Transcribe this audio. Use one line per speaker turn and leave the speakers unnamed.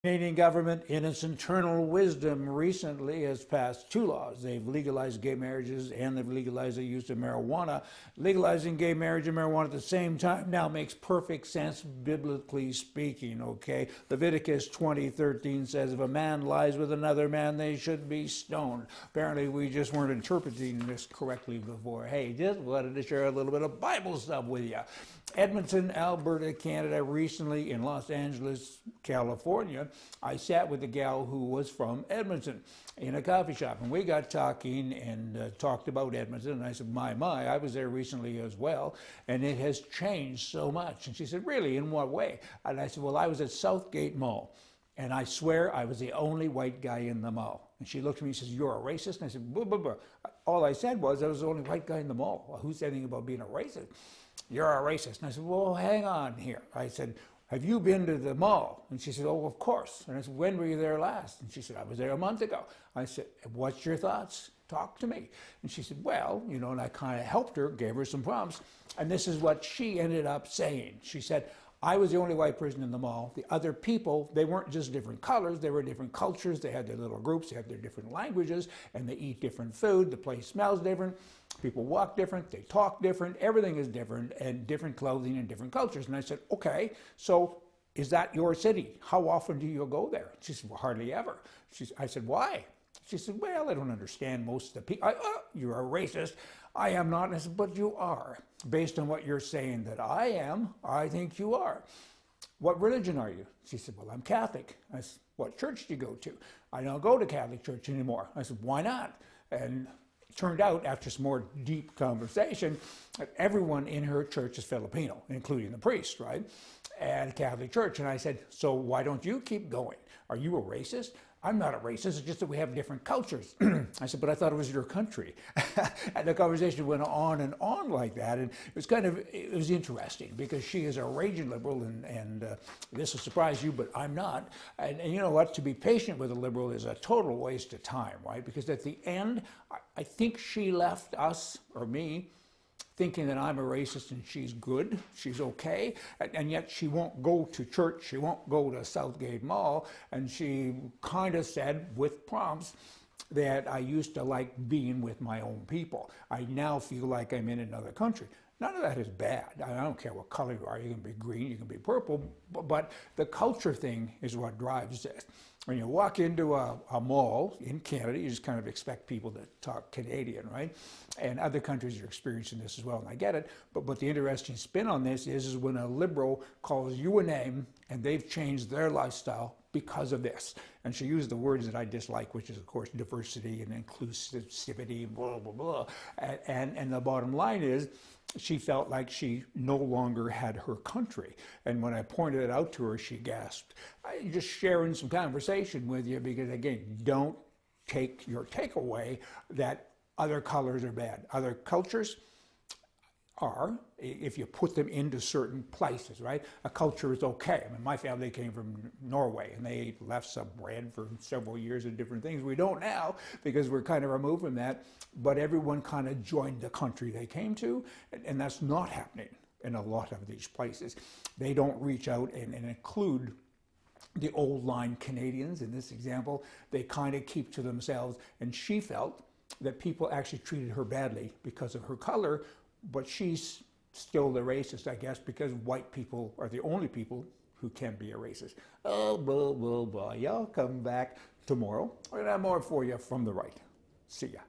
Canadian government, in its internal wisdom, recently has passed two laws. They've legalized gay marriages and they've legalized the use of marijuana. Legalizing gay marriage and marijuana at the same time now makes perfect sense, biblically speaking, okay? Leviticus 20:13 says, if a man lies with another man, they should be stoned. Apparently, we just weren't interpreting this correctly before. Hey, just wanted to share a little bit of Bible stuff with you. Edmonton, Alberta, Canada, recently in Los Angeles, California, I sat with a gal who was from Edmonton in a coffee shop, and we got talking and talked about Edmonton, and I said, my, I was there recently as well, and it has changed so much. And she said, really, in what way? And I said, well, I was at Southgate Mall, and I swear I was the only white guy in the mall. And she looked at me and says, you're a racist? And I said, blah, blah, blah. All I said was I was the only white guy in the mall. Well, who said anything about being a racist? You're a racist. And I said, well, hang on here. I said, have you been to the mall? And she said, oh, of course. And I said, when were you there last? And she said, I was there a month ago. I said, what's your thoughts? Talk to me. And she said, well, you know, and I kind of helped her, gave her some prompts. And this is what she ended up saying. She said, I was the only white person in the mall. The other people, they weren't just different colors, they were different cultures. They had their little groups, they had their different languages, and they eat different food. The place smells different. People walk different, they talk different, everything is different, and different clothing and different cultures. And I said, okay, so is that your city? How often do you go there? She said, well, hardly ever. I said, why? She said, well, I don't understand most of the people. You're a racist. I am not. And I said, but you are. Based on what you're saying that I am, I think you are. What religion are you? She said, well, I'm Catholic. I said, what church do you go to? I don't go to Catholic church anymore. I said, why not? And it turned out, after some more deep conversation, that everyone in her church is Filipino, including the priest, right? And Catholic church. And I said, so why don't you keep going? Are you a racist? I'm not a racist, it's just that we have different cultures. I said, but I thought it was your country. And the conversation went on and on like that. And it was interesting because she is a raging liberal, and this will surprise you, but I'm not. And you know what? To be patient with a liberal is a total waste of time, right? Because at the end, I think she left us, or me, thinking that I'm a racist and she's good, she's okay, and yet she won't go to church, she won't go to Southgate Mall, and she kind of said, with prompts, that I used to like being with my own people. I now feel like I'm in another country. None of that is bad. I don't care what color you are. You can be green, you can be purple, but the culture thing is what drives this. When you walk into a mall in Canada, you just kind of expect people to talk Canadian, right? And other countries are experiencing this as well, and I get it. But the interesting spin on this is when a liberal calls you a name and they've changed their lifestyle because of this. And she used the words that I dislike, which is, of course, diversity and inclusivity, blah, blah, blah. And the bottom line is, she felt like she no longer had her country. And when I pointed it out to her, she gasped. I'm just sharing some conversation with you because, again, don't take your takeaway that other colors are bad. Other cultures are, if you put them into certain places, right? A culture is okay. I mean, my family came from Norway, and they ate lefse bread for several years and different things. We don't now, because we're kind of removed from that, but everyone kind of joined the country they came to, and that's not happening in a lot of these places. They don't reach out and include the old line Canadians in this example. They kind of keep to themselves, and she felt that people actually treated her badly because of her color, but she's still the racist, I guess, because white people are the only people who can be a racist. Oh, blah, blah, blah. Y'all come back tomorrow. We're going to have more for you from the right. See ya.